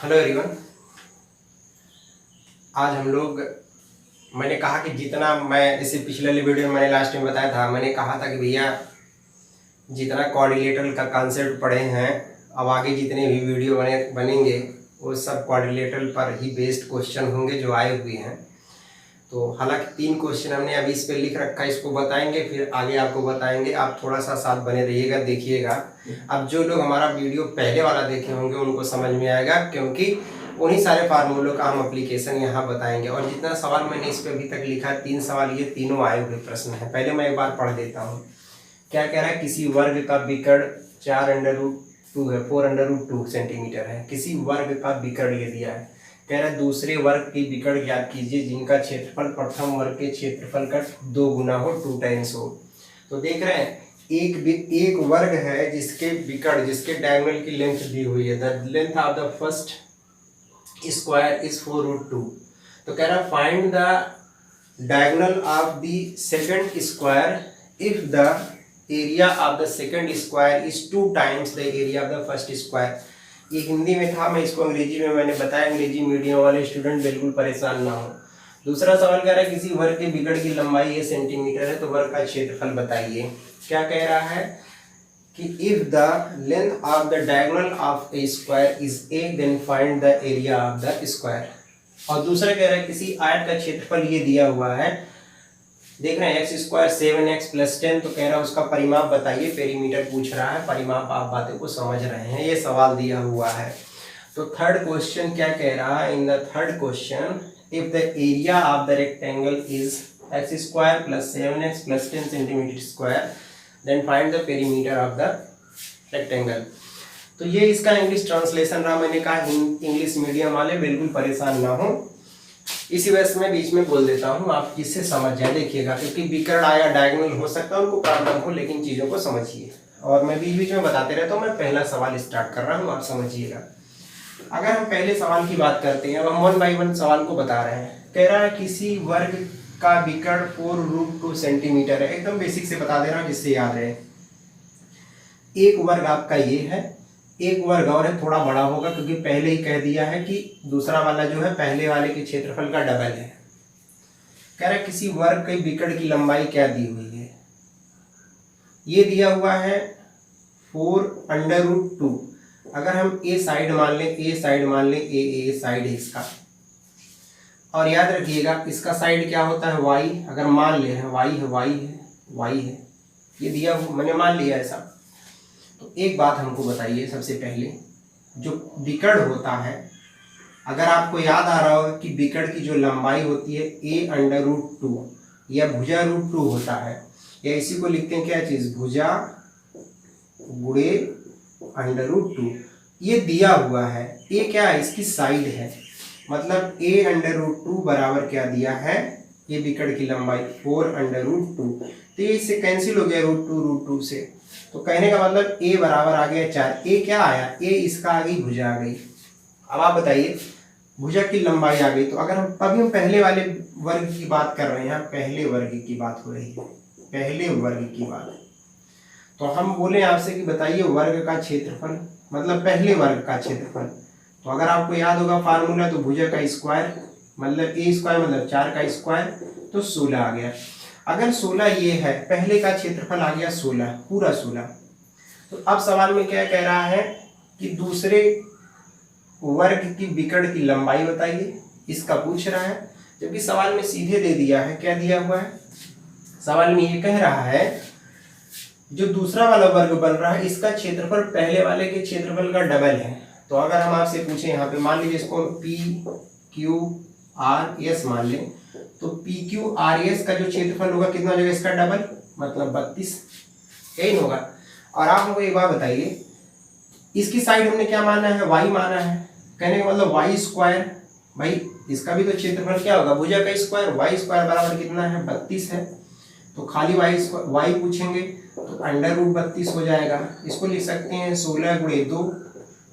Hello everyone. आज हम लोग मैंने कहा कि जितना मैं इसे पिछले वीडियो में मैंने लास्ट में बताया था, मैंने कहा था कि भैया जितना कोऑर्डिनेटर का कॉन्सेप्ट पढ़े हैं, अब आगे जितने भी वीडियो बनेंगे वो सब कोऑर्डिनेटर पर ही बेस्ड क्वेश्चन होंगे जो आए हुए हैं। तो हालांकि 3 क्वेश्चन हमने अभी इस पर लिख रखा है, इसको बताएंगे फिर आगे आपको बताएंगे। आप थोड़ा सा साथ बने रहिएगा, देखिएगा। अब जो लोग हमारा वीडियो पहले वाला देखे होंगे उनको समझ में आएगा, क्योंकि उन्हीं सारे फार्मूलों का हम एप्लीकेशन यहाँ बताएंगे। और जितना सवाल मैंने इस पर अभी तक लिखा है, 3 सवाल, ये तीनों आए हुए प्रश्न हैं। पहले मैं एक बार पढ़ देता हूँ। क्या कह रहा है? किसी वर्ग का विकर्ण 4√2 है, 4√2 सेंटीमीटर है। किसी वर्ग का विकर्ण ये दिया है। कह रहा है दूसरे वर्ग की विकर्ण ज्ञात कीजिए जिनका क्षेत्रफल प्रथम वर्ग के क्षेत्रफल का 2 गुना हो, 2 टाइम्स हो। तो देख रहे हैं एक वर्ग है जिसके विकर्ण, जिसके डायगोनल की लेंथ दी हुई है। The length of the first square is 4√2। तो कह रहा find the diagonal of the second square if the area of the second square is 2 times the area of the first square. ये हिंदी में था, मैं इसको अंग्रेजी में मैंने बताया। अंग्रेजी मीडियम वाले स्टूडेंट बिल्कुल परेशान ना हो। दूसरा सवाल कह रहा है किसी वर्ग के विकर्ण की लंबाई ये सेंटीमीटर है, तो वर्ग का क्षेत्रफल बताइए। क्या कह रहा है कि if the length of the diagonal of a square is a then find the area of the square. और दूसरा कह रहा है किसी आयत का क्षेत्रफल ये दिया हुआ है, देख रहे हैं x² 7x + 10। तो कह रहा है उसका परिमाप बताइए। पेरीमीटर पूछ रहा है, परिमाप आप बातें को समझ रहे हैं, ये सवाल दिया हुआ है। तो थर्ड क्वेश्चन क्या कह रहा है? In the third question if the area of the rectangle is x² + 7x + 10 cm², then find the perimeter of the rectangle. तो ये इसका इंग्लिश ट्रांसलेशन रहा। मैंने कहा इंग्लिश मीडियम वाले बिल्कुल परेशान ना हो, इसी वजह से मैं बीच में बोल देता हूँ, आप किससे समझ जाए। देखिएगा, क्योंकि विकर्ण आया डायगोनल हो सकता है उनको प्रॉब्लम हो, लेकिन चीज़ों को समझिए। और मैं बीच बीच में बताते रहता हूँ। मैं पहला सवाल स्टार्ट कर रहा हूँ, आप समझिएगा। अगर हम पहले सवाल की बात करते हैं, अब हम 1 बाई 1 सवाल को बता रहे हैं। कह रहा है किसी वर्ग का विकर्ण 4√2 सेंटीमीटर है। एकदम बेसिक से बता दे रहा हूँ जिससे याद रहे। एक वर्ग आपका ये है, एक वर्ग और है, थोड़ा बड़ा होगा क्योंकि पहले ही कह दिया है कि दूसरा वाला जो है पहले वाले के क्षेत्रफल का डबल है। कह रहा है किसी वर्ग के विकर्ण की लंबाई क्या दी हुई है? ये दिया हुआ है 4√2। अगर हम ए साइड मान लें, ए साइड है इसका। और याद रखिएगा इसका साइड क्या होता है? वाई। अगर मान ले वाई है, ये दिया हुआ मैंने मान लिया ऐसा। तो एक बात हमको बताइए सबसे पहले, जो विकर्ण होता है, अगर आपको याद आ रहा होगा कि विकर्ण की जो लंबाई होती है a√2 या भुजा √2 होता है, या इसी को लिखते हैं क्या चीज? भुजा गुणे √2। ये दिया हुआ है। ये क्या है? इसकी साइड है। मतलब a√2 बराबर क्या दिया है? ये विकर्ण की लंबाई 4√2। तो ये इससे कैंसिल हो गया √2 से। तो कहने का मतलब a बराबर आ गया 4। a क्या आया? a इसका आ गई, भुजा आ गई। अब आप बताइए, भुजा की लंबाई आ गई। तो अगर हम अभी हम पहले वाले वर्ग की बात कर रहे हैं, पहले वर्ग की बात हो रही है, पहले वर्ग की बात। तो हम बोले आपसे कि बताइए वर्ग का क्षेत्रफल, मतलब पहले वर्ग का क्षेत्रफल। तो अगर आपको याद होगा फार्मूला, तो भुजा का स्क्वायर मतलब a² मतलब 4 का स्क्वायर, तो 16 आ गया। अगर 16 ये है, पहले का क्षेत्रफल आ गया 16, पूरा 16। तो अब सवाल में क्या कह रहा है कि दूसरे वर्ग की विकर्ण की लंबाई बताइए, इसका पूछ रहा है। जबकि सवाल में सीधे दे दिया है, क्या दिया हुआ है? सवाल में ये कह रहा है जो दूसरा वाला वर्ग बन रहा है इसका क्षेत्रफल पहले वाले के क्षेत्रफल का डबल है। तो अगर हम आपसे पूछें यहाँ पे, मान लीजिए इसको PQRS मान लें, तो PQRS का जो क्षेत्रफल होगा कितना हो जाएगा? इसका डबल, मतलब 32, यही होगा। और आप हमको एक बात बताइए, इसकी साइड हमने क्या माना है? y माना है। कहने का मतलब y², भाई इसका भी तो क्षेत्रफल क्या होगा? भुजा का स्क्वायर। y² बराबर कितना है? 32 है। तो खाली y पूछेंगे तो √32 हो जाएगा। इसको लिख सकते हैं 16 × 2,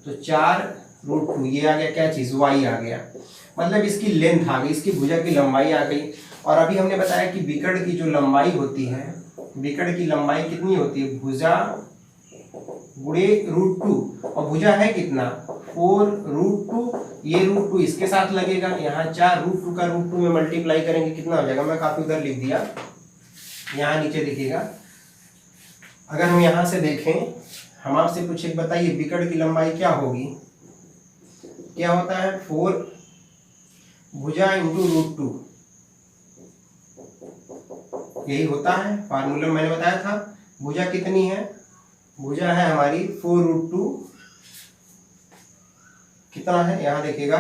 तो 4√2। ये आ गया क्या चीज? y आ गया। मतलब इसकी लेंथ आ गई, इसकी भुजा की लंबाई आ गई। और अभी हमने बताया कि विकर्ण की जो लंबाई होती है, विकर्ण की लंबाई कितनी होती है? भुजा गुणे √2, और भुजा है कितना? 4√2, ये √2 इसके साथ लगेगा, यहाँ 4√2 का √2 में मल्टीप्लाई करेंगे कितना हो जाएगा, मैं काफी उधर लिख दिया, यहाँ नीचे दिखेगा। अगर हम यहाँ से देखें, हम आपसे पूछे बताइए बिकट की लंबाई क्या होगी, क्या होता है 4 भुजा इंटू √2, यही होता है फार्मूला मैंने बताया था। भुजा कितनी है, भुजा है हमारी 4√2, कितना है यहाँ देखिएगा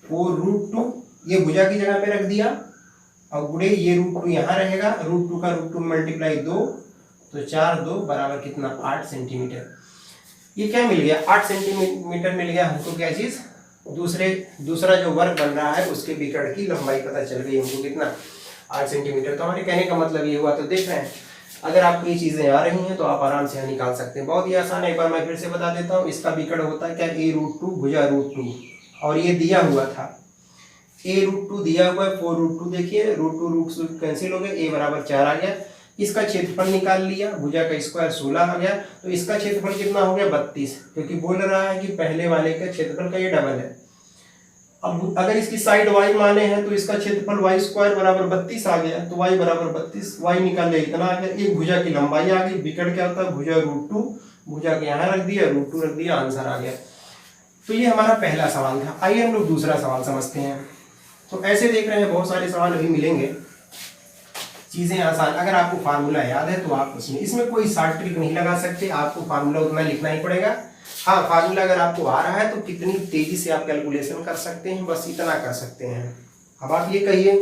4√2, ये भुजा की जगह पे रख दिया और गुणे ये √2 यहाँ रहेगा, √2 का √2 मल्टीप्लाई 2, तो 4 2 बराबर कितना 8 सेंटीमीटर। ये क्या मिल गया 8 सेंटीमीटर मिल गया हमको, क्या चीज दूसरा जो वर्ग बन रहा है उसके बिकट की लंबाई पता चल गई हमको, कितना 8 सेंटीमीटर। तो हमारे कहने का मतलब ये हुआ, तो देख रहे हैं अगर आपको ये चीजें आ रही हैं तो आप आराम से यहाँ निकाल सकते हैं, बहुत ही आसान है। एक बार मैं फिर से बता देता हूँ, इसका बिकट होता है क्या a√2 भुजा √2, और ये दिया हुआ था a√2 दिया हुआ है 4√2, देखिए √2 कैंसिल हो गया, a बराबर 4 आ गया। इसका क्षेत्रफल निकाल लिया, भुजा का स्क्वायर 16 आ गया, तो इसका क्षेत्रफल कितना हो गया 32, क्योंकि बोल रहा है कि पहले वाले का क्षेत्रफल का ये डबल है। अब अगर इसकी साइड y माने हैं तो इसका क्षेत्रफल y² बराबर 32 आ गया, तो y बराबर 32, y निकाल लिया इतना आ गया, एक भुजा की लंबाई आ गई। बिकट क्या होता है भुजा √2, भुजा के यहाँ रख दिया, √2 रख दिया, आंसर आ गया। तो ये हमारा पहला सवाल था। आइए हम लोग दूसरा सवाल समझते हैं। तो ऐसे देख रहे हैं बहुत सारे सवाल अभी मिलेंगे, चीजें आसान, अगर आपको फार्मूला याद है तो आप इसमें कोई शॉर्ट ट्रिक नहीं लगा सकते, आपको फार्मूला उतना लिखना ही पड़ेगा। हाँ, फार्मूला अगर आपको आ रहा है तो कितनी तेजी से आप कैलकुलेशन कर सकते हैं, बस इतना कर सकते हैं। अब आप ये कहिए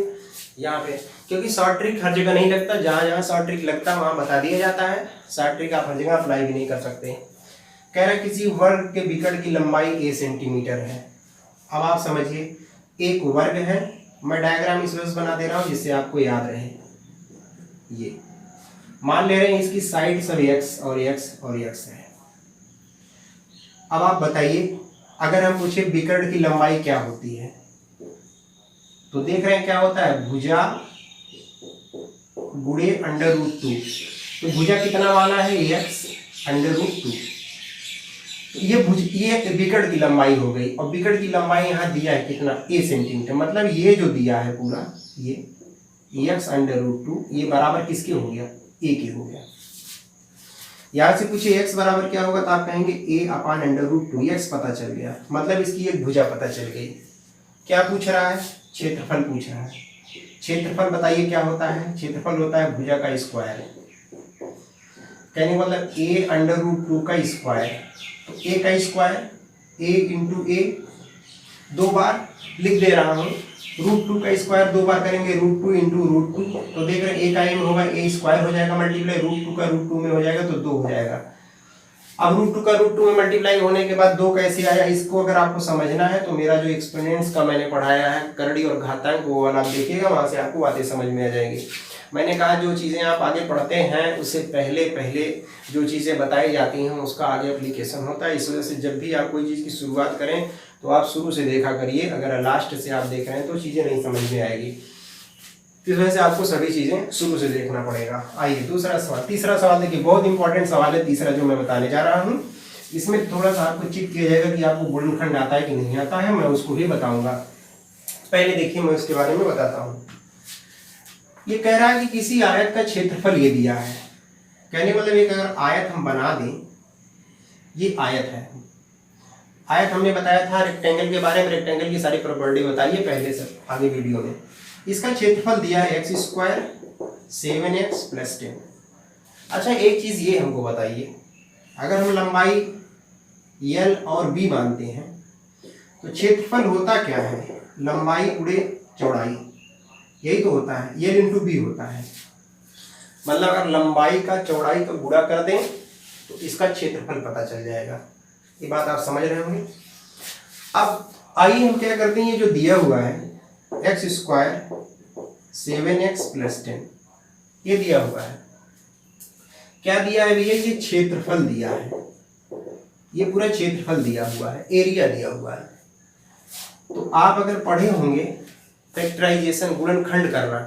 यहाँ पे, क्योंकि शॉर्ट ट्रिक हर जगह नहीं लगता, जहाँ जहाँ शॉर्ट ट्रिक लगता है वहाँ बता दिया जाता है, शॉर्ट ट्रिक आप हर जगह अप्लाई भी नहीं कर सकते। कह रहे किसी वर्ग के बिकट की लंबाई a सेंटीमीटर है। अब आप समझिए एक वर्ग है, मैं डायग्राम इस वजह से बना दे रहा हूँ जिससे आपको याद रहे। ये मान ले रहे हैं इसकी साइड सब x और x और x है। अब आप बताइए अगर हम पूछे बिकट की लंबाई क्या होती है, तो देख रहे हैं क्या होता है भुजा गुणे √2, तो भुजा कितना वाला है x √2, ये बिकट की लंबाई हो गई। और बिकट की लंबाई यहाँ दिया है कितना a सेंटीमीटर, मतलब ये जो दिया है पूरा ये x √2, ये बराबर किसके हो गया a के हो गया। यहाँ से पूछे x बराबर क्या होगा, तो आप कहेंगे a/√2, x पता चल गया, मतलब इसकी एक भुजा पता चल गई। क्या पूछ रहा है, क्षेत्रफल पूछ रहा है। क्षेत्रफल बताइए क्या होता है, क्षेत्रफल होता है भुजा का स्क्वायर, कहने का मतलब a√2 का स्क्वायर, तो a का स्क्वायर a इंटू a, 2 बार लिख दे रहा हूँ, √2 का स्क्वायर 2 बार करेंगे √2 इंटू √2, तो देख रहे हैं a का m होगा a² हो जाएगा मल्टीप्लाई, √2 का √2 में हो जाएगा तो 2 हो जाएगा। अब √2 का √2 में मल्टीप्लाई होने के बाद 2 कैसे आया, इसको अगर आपको समझना है तो मेरा जो एक्सपोनेंट्स का मैंने पढ़ाया है करड़ी और घातांक, वो वाला आप देखिएगा, वहां से आपको बातें समझ में आ जाएंगी। मैंने कहा जो चीज़ें आप आगे पढ़ते हैं उससे पहले जो चीज़ें बताई जाती हैं उसका आगे एप्लीकेशन होता है। इस वजह से जब भी आप कोई चीज़ की शुरुआत करें तो आप शुरू से देखा करिए, अगर लास्ट से आप देख रहे हैं तो चीज़ें नहीं समझ में आएगी। इस वजह से आपको सभी चीज़ें शुरू से देखना पड़ेगा। आइए दूसरा सवाल, तीसरा सवाल देखिए, बहुत इंपॉर्टेंट सवाल है तीसरा जो मैं बताने जा रहा हूँ। इसमें थोड़ा सा आपको चेक किया जाएगा कि आपको गुणनखंड आता है कि नहीं आता है, मैं उसको भी बताऊंगा। पहले देखिए मैं उसके बारे में बताता हूँ। ये कह रहा है कि किसी आयत का क्षेत्रफल ये दिया है, कहने मतलब एक अगर आयत हम बना दें, ये आयत है, आयत हमने बताया था रेक्टेंगल के बारे में, रेक्टेंगल की सारी प्रॉपर्टी बताइए पहले से आगे वीडियो में। इसका क्षेत्रफल दिया है x² 7x + 10। अच्छा एक चीज ये हमको बताइए, अगर हम लंबाई L और B मानते हैं तो क्षेत्रफल होता क्या है, लंबाई गुणे चौड़ाई, यही तो होता है, L × B होता है। मतलब अगर लंबाई का चौड़ाई का गुणा कर दें तो इसका क्षेत्रफल पता चल जाएगा। ये बात आप समझ रहे होंगे। अब आइए हम क्या करते हैं, ये जो दिया हुआ है x² 7x + 10, ये दिया हुआ है, क्या दिया है भैया, ये क्षेत्रफल दिया है, ये पूरा क्षेत्रफल दिया हुआ है, एरिया दिया हुआ है। तो आप अगर पढ़े होंगे फैक्टराइजेशन, गुणनखंड करना,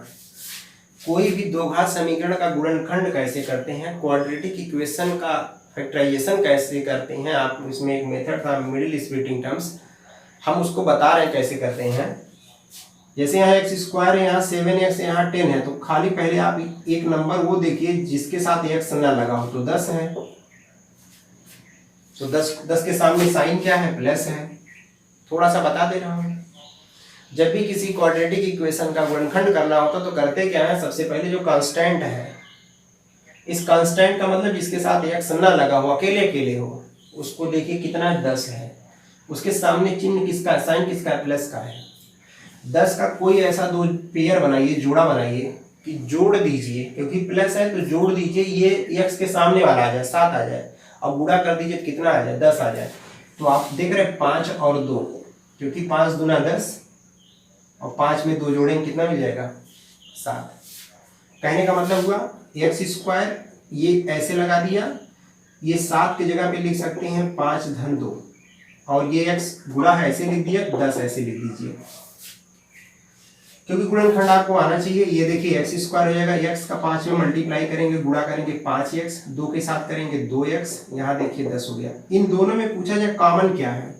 कोई भी दो घात समीकरण का गुणनखंड कैसे करते हैं, क्वाड्रेटिक इक्वेशन का फैक्टराइजेशन कैसे करते हैं, आप इसमें एक मेथड था मिडिल स्प्लिटिंग टर्म्स, हम उसको बता रहे हैं कैसे करते हैं। जैसे यहाँ एक्स स्क्वायर है, यहाँ 7x, यहाँ 10 है, तो खाली पहले आप एक नंबर वो देखिए जिसके साथ x ना लगा हो, तो 10 है, तो 10 के सामने साइन क्या है, प्लस है। थोड़ा सा बता दे रहा हूँ, जब भी किसी क्वाड्रेटिक इक्वेशन का गुणनखंड करना होता तो करते क्या है, सबसे पहले जो कांस्टेंट है, इस कांस्टेंट का मतलब जिसके साथ x ना लगा हो, अकेले अकेले हो, उसको देखिए कितना 10 है, उसके सामने चिन्ह किसका, साइन किसका है, प्लस का है। 10 का कोई ऐसा दो पेयर बनाइए, जोड़ा बनाइए कि जोड़ दीजिए, क्योंकि प्लस है तो जोड़ दीजिए, ये x के सामने वाला आ जाए, 7 आ जाए, और गुणा कर दीजिए तो कितना आ जाए, 10 आ जाए। तो आप देख रहे हैं 5 और 2, क्योंकि 5 दूना 10 और 5 में 2 जोड़ेंगे कितना मिल जाएगा, 7। कहने का मतलब हुआ एक्स स्क्वायर ये ऐसे लगा दिया, ये 7 की जगह पे लिख सकते हैं 5 धन 2, और ये x गुणा है ऐसे लिख दिया, 10 ऐसे लिख दीजिए, क्योंकि गुणनखंड आपको आना चाहिए। ये देखिए एक्स स्क्वायर हो जाएगा, x का 5 में मल्टीप्लाई करेंगे, गुणा करेंगे 5x, 2 के साथ करेंगे 2x, यहाँ देखिए 10 हो गया। इन दोनों में पूछा जाए कॉमन क्या है,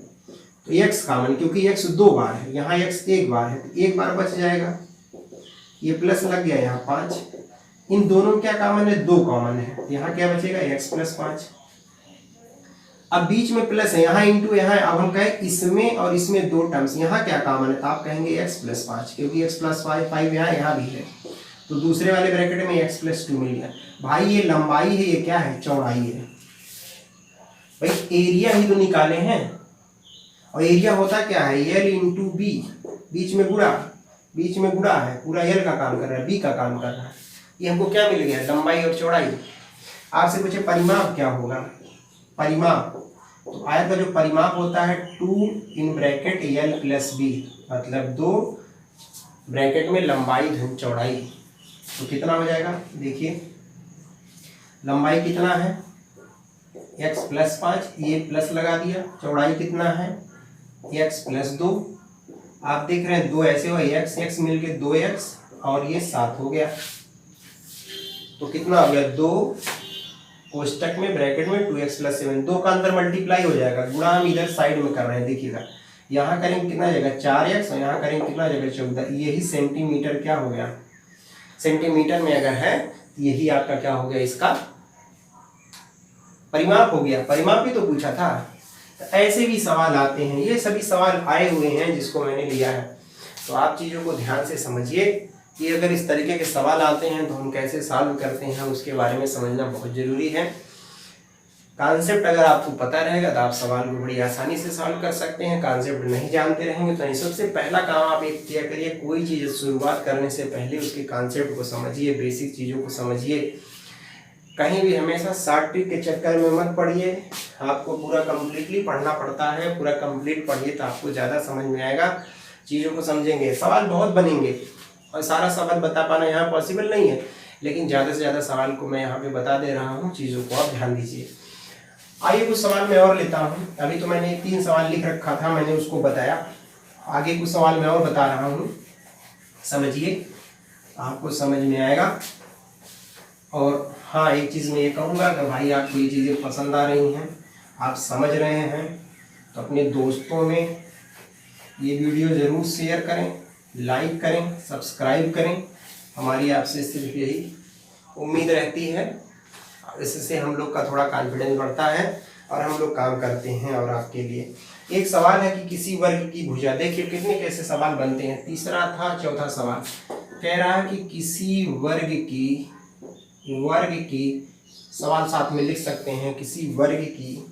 तो x कॉमन, क्योंकि x 2 बार है, यहाँ x 1 बार है, तो 1 बार बच जाएगा, ये प्लस लग गया यहाँ 5। इन दोनों में क्या कॉमन है, 2 कॉमन है, यहाँ क्या बचेगा, x + 5। अब बीच में प्लस है, यहाँ इंटू यहाँ, अब हम कहें इसमें और इसमें 2 टर्म्स, यहाँ क्या कॉमन है, तो आप कहेंगे x + 5, क्योंकि x + 5 यहाँ भी है, तो दूसरे वाले ब्रैकेट में x + 2 मिल गया। भाई ये लंबाई है, ये क्या है, चौड़ाई है। भाई एरिया ही तो निकाले हैं, और एरिया होता क्या है, l × b, बीच में गुणा है, पूरा l का काम कर रहा है, b का काम कर रहा है। ये हमको क्या मिल गया, लंबाई और चौड़ाई। आपसे पूछे परिमाप क्या होगा, परिमाप, तो आयत का जो परिमाप होता है 2 इन ब्रैकेट l + b, मतलब 2 ब्रैकेट में लंबाई धन चौड़ाई, तो कितना हो जाएगा, देखिए लंबाई कितना है, x + 5, ये प्लस लगा दिया, चौड़ाई कितना है, x + 2, आप देख रहे हैं 2 ऐसे हो, x मिल के 2x, और ये 7 हो गया, तो कितना हो गया, 2 कोष्टक में ब्रैकेट में 2x + 7, 2 का अंदर मल्टीप्लाई हो जाएगा, गुणा हम इधर साइड में कर रहे हैं, देखिएगा यहाँ करेंगे कितना जाएगा 4x, और यहाँ करेंगे कितना जाएगा 14, यही सेंटीमीटर क्या हो गया, सेंटीमीटर में अगर है तो यही आपका क्या हो गया, इसका परिमाप हो गया। परिमाप भी तो पूछा था, तो ऐसे भी सवाल आते हैं, ये सभी सवाल आए हुए हैं जिसको मैंने लिया है, तो आप चीज़ों को ध्यान से समझिए कि अगर इस तरीके के सवाल आते हैं तो हम कैसे सॉल्व करते हैं, उसके बारे में समझना बहुत ज़रूरी है। कॉन्सेप्ट अगर आपको पता रहेगा तो आप सवाल को बड़ी आसानी से सॉल्व कर सकते हैं, कॉन्सेप्ट नहीं जानते रहेंगे तो नहीं। सबसे पहला काम आप एक किया करिए, कोई चीज़ शुरुआत करने से पहले उसके कॉन्सेप्ट को समझिए, बेसिक चीज़ों को समझिए। कहीं भी हमेशा शॉर्ट ट्रिक के चक्कर में मत पढ़िए, आपको पूरा कम्प्लीटली पढ़ना पड़ता है, पूरा कंप्लीट पढ़िए तो आपको ज़्यादा समझ में आएगा, चीज़ों को समझेंगे। सवाल बहुत बनेंगे और सारा सवाल बता पाना यहाँ पॉसिबल नहीं है, लेकिन ज़्यादा से ज़्यादा सवाल को मैं यहाँ पे बता दे रहा हूँ, चीज़ों को आप ध्यान दीजिए। आइए कुछ सवाल मैं और लेता हूँ। अभी तो मैंने 3 सवाल लिख रखा था, मैंने उसको बताया, आगे कुछ सवाल मैं और बता रहा हूँ, समझिए, आपको समझ में आएगा। और हाँ, एक चीज़ मैं ये कहूँगा कि भाई आपको ये चीज़ें पसंद आ रही हैं, आप समझ रहे हैं, तो अपने दोस्तों में ये वीडियो ज़रूर शेयर करें, लाइक करें, सब्सक्राइब करें। हमारी आपसे सिर्फ यही उम्मीद रहती है, इससे हम लोग का थोड़ा कॉन्फिडेंस बढ़ता है और हम लोग काम करते हैं और आपके लिए। एक सवाल है कि किसी वर्ग की भुजा, देखिए कितने कैसे सवाल बनते हैं, तीसरा था, चौथा सवाल कह रहा है कि किसी वर्ग की सवाल साथ में लिख सकते हैं, किसी वर्ग की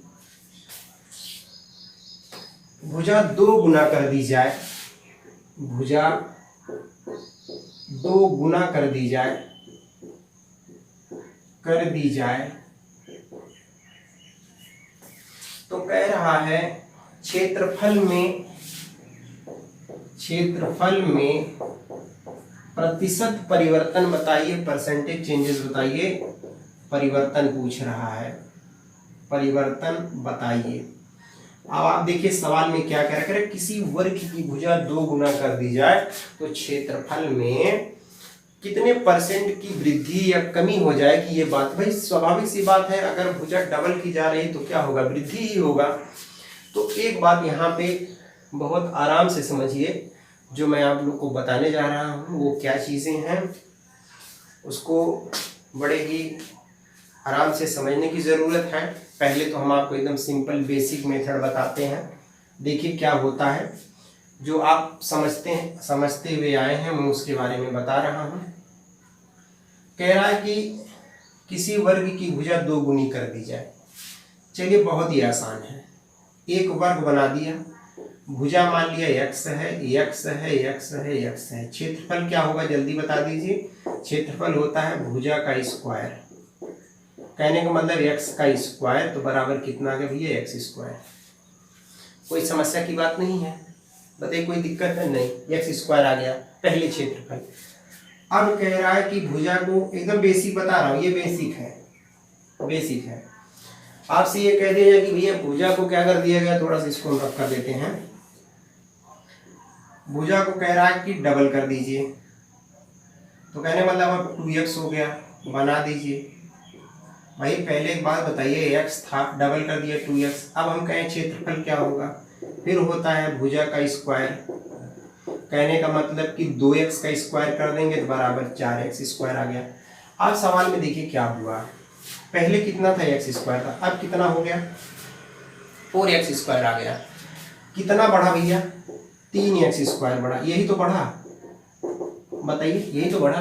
भुजा 2 गुना कर दी जाए, भुजा 2 गुना कर दी जाए तो कह रहा है क्षेत्रफल में प्रतिशत परिवर्तन बताइए, परसेंटेज चेंजेस बताइए, परिवर्तन पूछ रहा है, परिवर्तन बताइए। अब आप देखिए सवाल में क्या कह रहा है, किसी वर्ग की भुजा 2 गुना कर दी जाए तो क्षेत्रफल में कितने परसेंट की वृद्धि या कमी हो जाएगी ये बात, भाई स्वाभाविक सी बात है, अगर भुजा डबल की जा रही तो क्या होगा, वृद्धि ही होगा। तो एक बात यहाँ पे बहुत आराम से समझिए, जो मैं आप लोग को बताने जा रहा हूँ वो क्या चीज़ें हैं, उसको बड़े ही आराम से समझने की ज़रूरत है। पहले तो हम आपको एकदम सिंपल बेसिक मेथड बताते हैं, देखिए क्या होता है, जो आप समझते हुए आए हैं मैं उसके बारे में बता रहा हूँ। कह रहा है कि किसी वर्ग की भुजा 2 गुनी कर दी जाए। चलिए बहुत ही आसान है, एक वर्ग बना दिया, भुजा मान लिया x है, x है, x है, x है। क्षेत्रफल क्या होगा जल्दी बता दीजिए, क्षेत्रफल होता है भुजा का स्क्वायर। कहने का मतलब x का स्क्वायर तो बराबर कितना आ गया भैया, x स्क्वायर। कोई समस्या की बात नहीं है, बताइए कोई दिक्कत है, नहीं, x स्क्वायर आ गया पहले क्षेत्रफल। अब कह रहा है कि भुजा को, एकदम बेसिक बता रहा हूँ, ये बेसिक है। आपसे ये कह दिया जाए कि भैया भुजा को क्या कर दिया गया, थोड़ा सा इसको रब कर देते हैं, भुजा को कह रहा है कि डबल कर दीजिए, तो कहने मतलब अब 2x हो गया, बना दीजिए। भाई पहले एक बात बताइए, x था, डबल कर दिया 2x, अब हम कहें क्षेत्रफल क्या होगा, फिर होता है भुजा का स्क्वायर। कहने का मतलब कि 2x का स्क्वायर कर देंगे तो बराबर 4x स्क्वायर आ गया। अब सवाल में देखिए क्या हुआ, पहले कितना था, x स्क्वायर था, अब कितना हो गया, 4x स्क्वायर आ गया। कितना बढ़ा भैया, 3x स्क्वायर बढ़ा, यही तो बढ़ा, बताइए यही तो बढ़ा।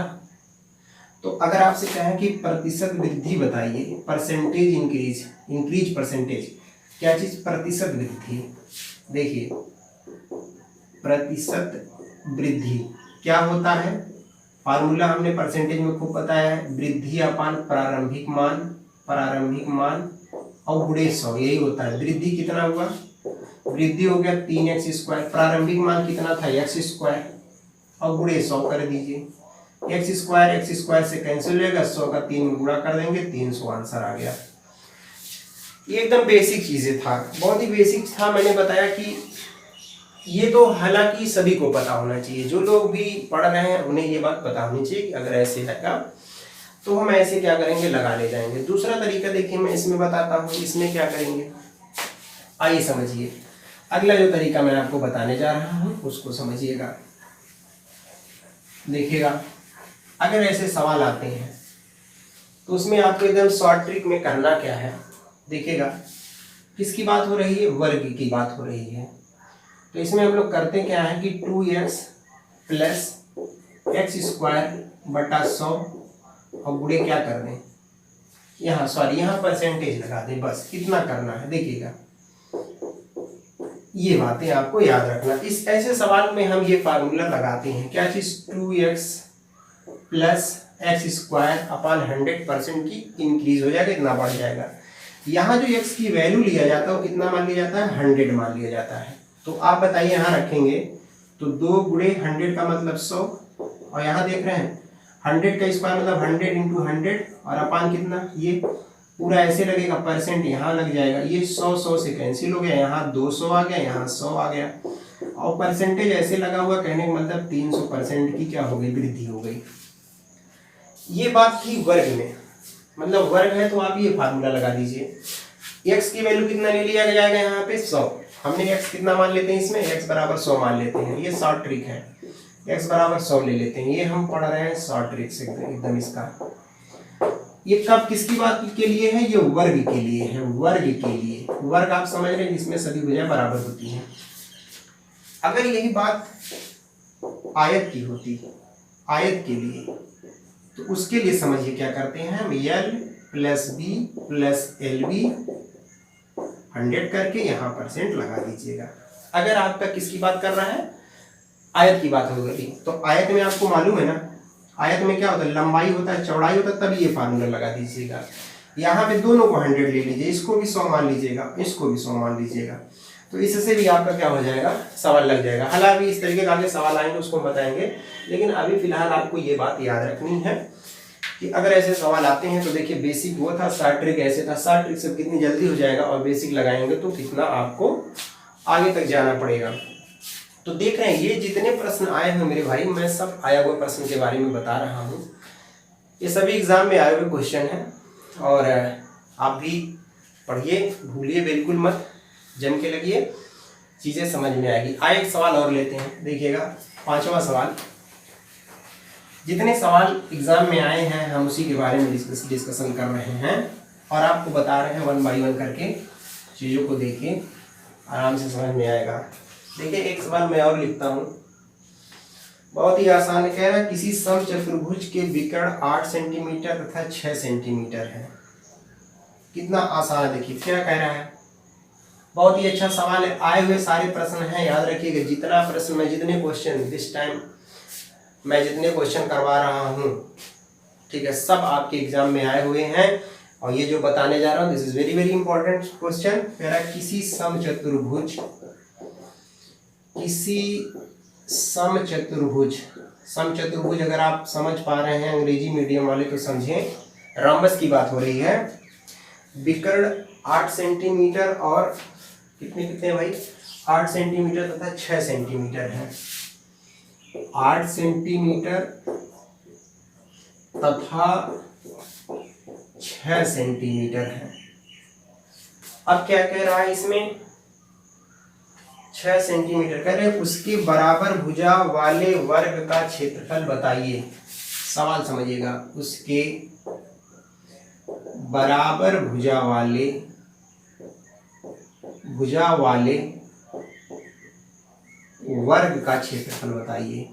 तो अगर आपसे कहें कि प्रतिशत वृद्धि बताइए, परसेंटेज इंक्रीज परसेंटेज, क्या चीज, प्रतिशत वृद्धि। देखिए प्रतिशत वृद्धि क्या होता है, फार्मूला हमने परसेंटेज में खूब बताया है, वृद्धि अपान प्रारंभिक मान और गुणे 100, यही होता है। वृद्धि कितना हुआ, वृद्धि हो गया 3x स्क्वायर, प्रारंभिक मान कितना था, x स्क्वायर, और गुणे 100 कर दीजिए, x स्क्वायर से कैंसिल हो जाएगा, 100 का 3 गुणा कर देंगे, 300 आंसर आ गया। ये एकदम बेसिक चीजें था, बहुत ही बेसिक था। मैंने बताया कि ये तो हालांकि सभी को पता होना चाहिए, जो लोग भी पढ़ रहे हैं उन्हें ये बात पता होनी चाहिए कि अगर ऐसे है तो हम ऐसे क्या करेंगे, लगा ले जाएंगे। दूसरा तरीका देखिए मैं इसमें बताता हूँ, इसमें क्या करेंगे, आइए समझिए। अगला जो तरीका मैं आपको बताने जा रहा हूँ उसको समझिएगा, देखिएगा। अगर ऐसे सवाल आते हैं तो उसमें आपको एकदम शॉर्ट ट्रिक में करना क्या है, देखिएगा। किसकी बात हो रही है, वर्ग की बात हो रही है। तो इसमें हम लोग करते क्या है कि 2x प्लस x स्क्वायर बटा 100 और गुणे क्या कर दें, यहाँ परसेंटेज लगा दें, बस इतना करना है। देखिएगा ये बातें आपको याद रखना। इस ऐसे सवाल में हम ये फार्मूला लगाते हैं, क्या चीज, 2x plus x square upon 100% की इंक्रीज हो जाएगा, इतना बढ़ जाएगा। यहाँ जो x की वैल्यू लिया जाता है वो कितना मान लिया जाता है, 100 मान लिया जाता है। तो आप बताइए यहाँ रखेंगे तो 2 गुणे 100 का मतलब 100, और यहाँ देख रहे हैं 100 का स्क्वायर मतलब 100 इंटू 100 और अपान कितना, ये पूरा ऐसे लगेगा, परसेंट यहाँ लग जाएगा, ये 100 से कैंसिल हो गया, यहाँ 200 आ गया, यहाँ 100 आ गया, और परसेंटेज ऐसे लगा हुआ, कहने का मतलब 300% की क्या हो गई, वृद्धि हो गई। ये बात थी वर्ग में, मतलब वर्ग है तो आप ये फार्मूला लगा दीजिए। x की वैल्यू कितना ले लिया जाएगा, यहाँ पे 100, हमने x कितना मान लेते हैं इसमें, x बराबर 100 मान लेते हैं, ये शॉर्ट ट्रिक है, x बराबर 100 ले लेते हैं, ये हम पढ़ रहे हैं शॉर्ट ट्रिक से एकदम इसका। ये कब किसकी बात के लिए है, ये वर्ग के लिए है, वर्ग के लिए। वर्ग आप समझ रहे हैं जिसमें सभी भुजाएं बराबर होती हैं। अगर यही बात आयत की होती, आयत के लिए, तो उसके लिए समझिए क्या करते हैं हम, l plus b plus l b 100 करके यहाँ परसेंट लगा दीजिएगा। अगर आपका किसकी बात कर रहा है, आयत की बात हो गई, तो आयत में आपको मालूम है ना, आयत में क्या होता है, लंबाई होता है, चौड़ाई होता है, तभी ये फार्मूला लगा दीजिएगा। यहाँ पे दोनों को 100 ले लीजिए, इसको भी 100 मान लीजिएगा, इसको भी 100 मान लीजिएगा, तो इससे भी आपका क्या हो जाएगा, सवाल लग जाएगा। हालांकि इस तरीके का आगे सवाल आएंगे उसको बताएंगे, लेकिन अभी फिलहाल आपको ये बात याद रखनी है कि अगर ऐसे सवाल आते हैं तो देखिए बेसिक वो था, शॉर्ट ट्रिक ऐसे था, शॉर्ट ट्रिक से कितनी जल्दी हो जाएगा, और बेसिक लगाएंगे तो कितना आपको आगे तक जाना पड़ेगा। तो देख रहे हैं ये जितने प्रश्न आए हैं मेरे भाई, मैं सब आया हुआ प्रश्न के बारे में बता रहा हूँ। ये सभी एग्जाम में आए हुए क्वेश्चन हैं और आप भी पढ़िए, भूलिए बिल्कुल मत, जम के लगिए, चीज़ें समझ में आएगी। आए एक सवाल और लेते हैं, देखिएगा 5वां सवाल। जितने सवाल एग्जाम में आए हैं हम उसी के बारे में डिस्कशन कर रहे हैं और आपको बता रहे हैं 1 बाई 1 करके। चीज़ों को देखिए, आराम से समझ में आएगा। देखिए एक सवाल मैं और लिखता हूँ, बहुत ही आसान है। कह रहा है किसी समचतुर्भुज के विकर्ण 8 सेंटीमीटर तथा 6 सेंटीमीटर है। कितना आसान है, देखिए क्या कह रहा है। बहुत ही अच्छा सवाल है, आए हुए सारे प्रश्न हैं, याद रखिएगा। जितना प्रश्न मैं जितने क्वेश्चन दिस टाइम मैं जितने क्वेश्चन करवा रहा हूँ, ठीक है, सब आपके एग्जाम में आए हुए हैं। और ये जो बताने जा रहा हूँ this is very very important question. कह रहा है किसी समचतुर्भुज अगर आप समझ पा रहे हैं अंग्रेजी मीडियम वाले तो समझें, रॉम्बस की बात हो रही है। विकर्ण 8 सेंटीमीटर और कितने भाई 8 सेंटीमीटर तथा 6 सेंटीमीटर है। 8 सेंटीमीटर तथा 6 सेंटीमीटर है। अब क्या कह रहा है इसमें, 6 सेंटीमीटर कह रहे हैं उसके बराबर भुजा वाले वर्ग का क्षेत्रफल बताइए। सवाल समझिएगा, उसके बराबर भुजा वाले वर्ग का क्षेत्रफल बताइए।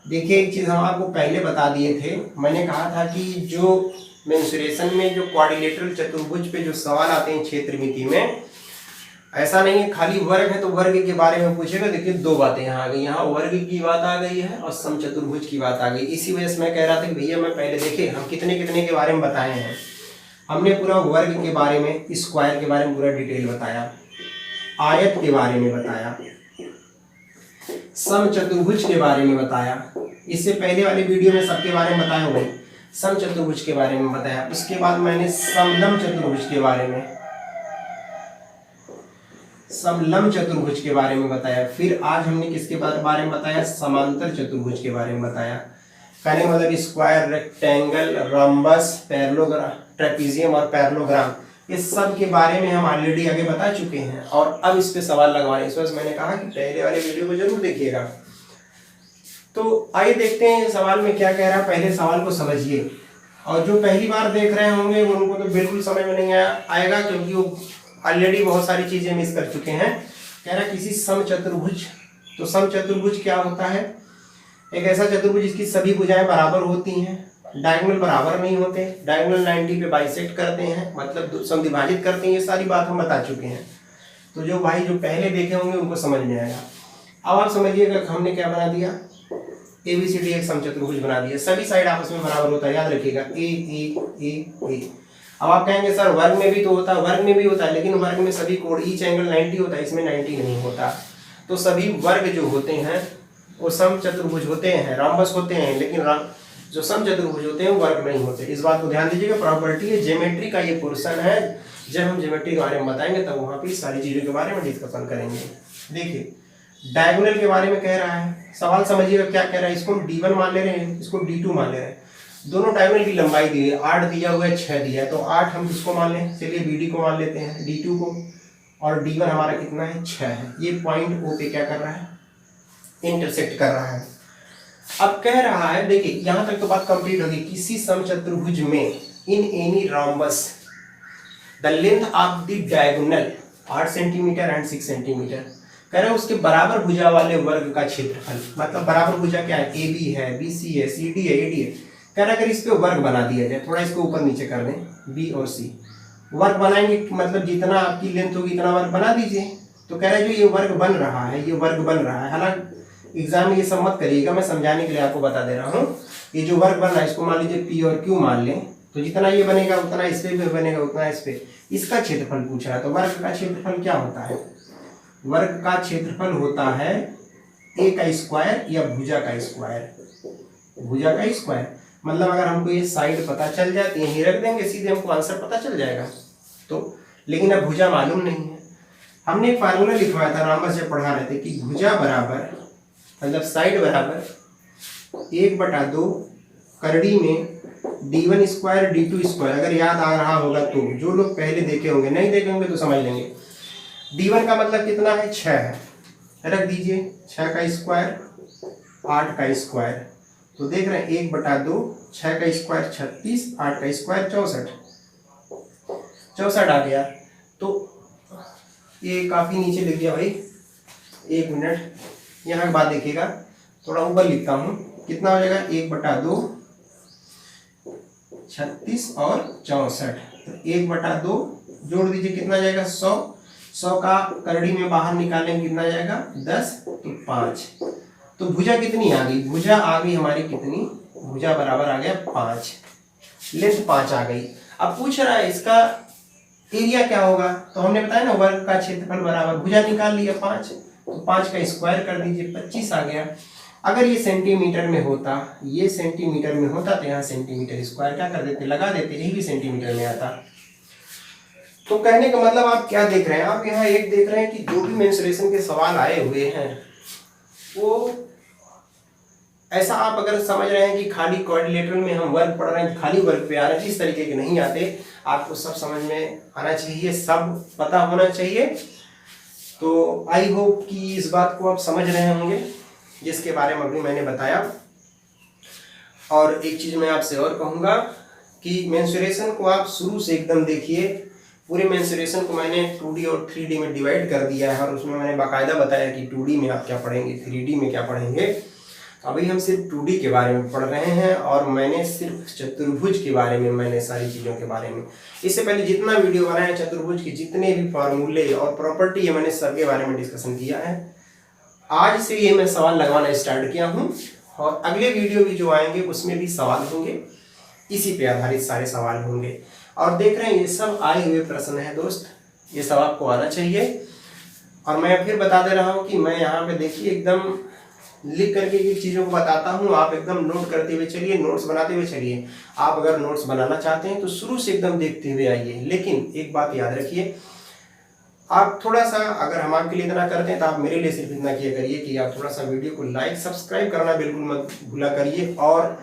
देखिए एक चीज हम आपको पहले बता दिए थे, मैंने कहा था कि जो मेंसुरेशन में जो क्वाड्रिलेटरल चतुर्भुज पे जो सवाल आते हैं क्षेत्रमिति में, ऐसा नहीं है खाली वर्ग है तो वर्ग के बारे में पूछेगा। देखिए 2 बातें यहाँ आ गई, यहाँ वर्ग की बात आ गई है और समचतुर्भुज की बात आ गई। इसी वजह से मैं कह रहा था कि भैया मैं पहले देखिए हम कितने के बारे में बताए हैं। हमने पूरा वर्ग के बारे में, स्क्वायर के बारे में पूरा डिटेल बताया, आयत के बारे में बताया, समचतुर्भुज के बारे में बताया। इससे पहले वाले वीडियो में सबके बारे में बताया हुआ, समचतुर्भुज के बारे में बताया। उसके बाद मैंने समलंब चतुर्भुज के बारे में बताया। फिर आज हमने किसके बारे में बताया, समांतर चतुर्भुज के बारे में बताया। कहने मतलब square, rectangle, rhombus, parallelogram, trapezium और पैरेललोग्राम, इस सब के बारे में हम ऑलरेडी आगे बता चुके हैं और अब इस पे सवाल लगवाने। इस वजह मैंने कहा कि पहले वाले वीडियो को जरूर देखिएगा। तो आइए देखते हैं सवाल में क्या कह रहा है। पहले सवाल को समझिए, और जो पहली बार देख रहे होंगे उनको तो बिल्कुल समझ में नहीं आएगा क्योंकि वो ऑलरेडी बहुत सारी चीजें मिस कर चुके हैं। कह रहा है किसी समचतुर्भुज, तो समचतुर्भुज क्या होता है, एक ऐसा चतुर्भुज जिसकी सभी भुजाएं बराबर होती हैं, डायगोनल बराबर नहीं होते, डायगोनल 90 पे बाइसेक्ट करते हैं, मतलब समविभाजित करते हैं। ये सारी बात हम बता चुके हैं। तो जो भाई जो पहले देखे होंगे उनको समझ में आएगा। अब आप समझिएगा हमने क्या बना दिया, ABCD एक समचतुर्भुज बना दिया, सभी साइड आपस में बराबर होता है, याद रखिएगा A। अब आप कहेंगे सर वर्ग में भी तो होता है, वर्ग में भी होता है, लेकिन वर्ग में सभी कोण ईच एंगल 90 होता है, इसमें 90 नहीं होता। तो सभी वर्ग जो होते हैं वो समचतुर्भुज होते हैं, रॉम्बस होते हैं, लेकिन जो समचतुर्भुज होते हैं वो वर्ग नहीं होते। इस बात को ध्यान दीजिएगा। प्रॉपर्टी है ज्योमेट्री का ये पोर्शन है, जब हम ज्योमेट्री के बारे में बताएंगे तब वहाँ पे सारी चीजों के बारे में डिस्कशन करेंगे। देखिए डायगोनल के बारे में कह रहा है, सवाल समझिएगा क्या कह रहा है। इसको D1 मान ले रहे हैं, इसको D2 मान ले रहे हैं। दोनों डायगोनल की लंबाई दी है, 8 दिया हुआ है, 6 दिया है, तो 8 हम किसको मान लें, चलिए BD को मान लेते हैं, D2 को, और D1 हमारा कितना है, 6 है। ये पॉइंट O पे क्या कर रहा है, इंटरसेक्ट कर रहा है। अब कह रहा है, देखिए यहां तक तो बात कंप्लीट होगी। किसी समचतुर्भुज में in any rhombus the length of the diagonal 8 centimetre and 6 centimetre. कह रहा है उसके बराबर भुजा वाले वर्ग का क्षेत्रफल, मतलब बराबर भुजा क्या है, AB है, BC है, CD है, AD है। कह रहा है अगर इस पे वर्ग बना दिया जाए, थोड़ा इसको ऊपर नीचे कर दें, B और C वर्ग बनाएंगे, मतलब जितना आपकी लेंथ होगी इतना वर्ग बना दीजिए। तो कह रहा है जो ये वर्ग बन रहा है, ये वर्ग बन रहा है, हालांकि एग्जाम में ये सब मत करिएगा, मैं समझाने के लिए आपको बता दे रहा हूँ। ये जो वर्ग बन रहा है इसको मान लीजिए P और Q मान लें, तो जितना ये बनेगा उतना इस पे भी बनेगा, उतना इस पे। इसका क्षेत्रफल पूछ रहा है, तो वर्ग का क्षेत्रफल क्या होता है, वर्ग का क्षेत्रफल होता है A का स्क्वायर या भुजा का स्क्वायर। भुजा का स्क्वायर मतलब अगर हमको ये साइड पता चल जाती है, यहीं रख देंगे सीधे, हमको आंसर पता चल जाएगा। तो लेकिन अब भुजा मालूम नहीं है, हमने एक फार्मूला लिखवाया था नंबर से पढ़ा रहे थे कि भुजा बराबर मतलब साइड बराबर 1/2 करड़ी में d1 स्क्वायर d2 स्क्वायर। अगर याद आ रहा होगा तो, जो लोग पहले देखे होंगे, नहीं देखे होंगे तो समझ लेंगे। d1 का मतलब कितना है, 6 है, रख दीजिए 6 का स्क्वायर 8 का स्क्वायर, तो देख रहे हैं 1/2 6 का स्क्वायर 36, 8 का स्क्वायर 64 आ गया। तो ये काफ़ी नीचे लिख दिया भाई, 1 मिनट, यहाँ की बात देखिएगा, थोड़ा ऊपर लिखता हूँ, कितना हो जाएगा 1/2 36 और 64, तो 1/2 जोड़ दीजिए कितना जाएगा 100, 100 का करड़ी में बाहर निकालेंगे कितना जाएगा 10, तो 5। तो भुजा कितनी आ गई, भुजा आ गई हमारी कितनी, भुजा बराबर आ गया 5, लेंथ 5 आ गई। अब पूछ रहा है इसका एरिया क्या होगा, तो हमने बताया ना वर्ग का क्षेत्रफल बराबर भुजा निकाल लिया 5, तो 5 का स्क्वायर कर दीजिए 25 आ गया। अगर ये सेंटीमीटर में होता, ये सेंटीमीटर में होता तो यहाँ सेंटीमीटर स्क्वायर क्या कर देते, लगा देते, यही भी सेंटीमीटर में आता। तो कहने का मतलब आप क्या देख रहे हैं, आप यहाँ एक देख रहे हैं कि जो भी मेंसुरेशन के सवाल आए हुए हैं वो ऐसा आप अगर समझ रहे हैं कि खाली क्वाड्रिलेटरल में हम वर्ग पढ़ रहे हैं, खाली वर्ग पे आ रहे हैं, इस तरीके के नहीं आते, आपको सब समझ में आना चाहिए, सब पता होना चाहिए। तो आई होप कि इस बात को आप समझ रहे होंगे जिसके बारे में अभी मैंने बताया। और एक चीज़ मैं आपसे और कहूँगा कि मेंसुरेशन को आप शुरू से एकदम देखिए, पूरे मेंसुरेशन को मैंने 2D और 3D में डिवाइड कर दिया है, और उसमें मैंने बाकायदा बताया कि 2D में आप क्या पढ़ेंगे, 3D में क्या पढ़ेंगे। अभी हम सिर्फ 2D के बारे में पढ़ रहे हैं, और मैंने सिर्फ चतुर्भुज के बारे में, मैंने सारी चीज़ों के बारे में इससे पहले जितना वीडियो बनाया है चतुर्भुज के जितने भी फार्मूले और प्रॉपर्टी है मैंने सबके बारे में डिस्कशन किया है। आज से ये मैं सवाल लगवाना स्टार्ट किया हूँ, और अगले वीडियो भी जो आएंगे उसमें भी सवाल होंगे, इसी पे आधारित सारे सवाल होंगे। और देख रहे हैं ये सब आए हुए प्रश्न है दोस्त, ये सब आपको आना चाहिए। और मैं फिर बता दे रहा हूँ कि मैं यहाँ पे देखिए एकदम लिख करके ये चीज़ों को बताता हूँ, आप एकदम नोट करते हुए चलिए, नोट्स बनाते हुए चलिए। आप अगर नोट्स बनाना चाहते हैं तो शुरू से एकदम देखते हुए आइए, लेकिन एक बात याद रखिए, आप थोड़ा सा, अगर हम आपके लिए इतना करते हैं तो आप मेरे लिए सिर्फ इतना किया करिए कि आप थोड़ा सा वीडियो को लाइक सब्सक्राइब करना बिल्कुल मत भूला करिए, और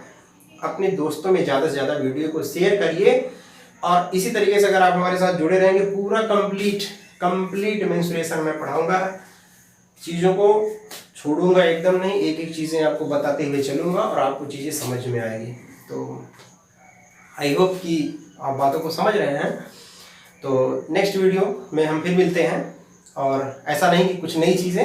अपने दोस्तों में ज़्यादा से ज़्यादा वीडियो को शेयर करिए। और इसी तरीके से अगर आप हमारे साथ जुड़े रहेंगे, पूरा कंप्लीट मेंसुरेशन मैं पढ़ाऊँगा, चीज़ों को छोड़ूंगा एकदम नहीं, एक एक चीज़ें आपको बताते हुए चलूँगा और आपको चीज़ें समझ में आएगी। तो आई होप कि आप बातों को समझ रहे हैं। तो नेक्स्ट वीडियो में हम फिर मिलते हैं, और ऐसा नहीं कि कुछ नई चीज़ें,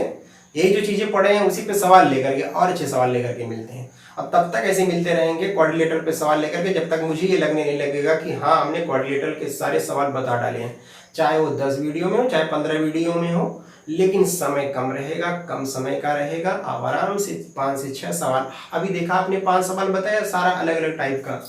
यही जो चीज़ें पढ़े हैं उसी पे सवाल लेकर के और अच्छे सवाल लेकर के मिलते हैं। और तब तक ऐसे मिलते रहेंगे क्वाड्रिलेटरल पे सवाल लेकर के, जब तक मुझे ये लगने नहीं लगेगा कि हाँ हमने क्वाड्रिलेटरल के सारे सवाल बता डाले हैं, चाहे वो 10 वीडियो में हो चाहे 15 वीडियो में हो, लेकिन समय कम रहेगा, कम समय का रहेगा। आप आराम से 5 से 6 सवाल, अभी देखा आपने 5 सवाल बताया, सारा अलग अलग टाइप का,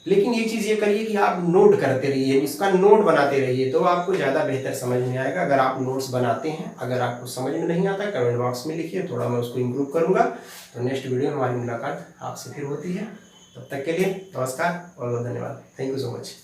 लेकिन ये चीज़ ये करिए कि आप नोट करते रहिए, इसका नोट बनाते रहिए, तो आपको ज़्यादा बेहतर समझ में आएगा अगर आप नोट्स बनाते हैं। अगर आपको समझ में नहीं आता कमेंट बॉक्स में लिखिए, थोड़ा मैं उसको इम्प्रूव करूँगा। तो नेक्स्ट वीडियो में हमारी मुलाकात आपसे फिर होती है, तब तक के लिए नमस्कार और बहुत धन्यवाद, थैंक यू सो मच।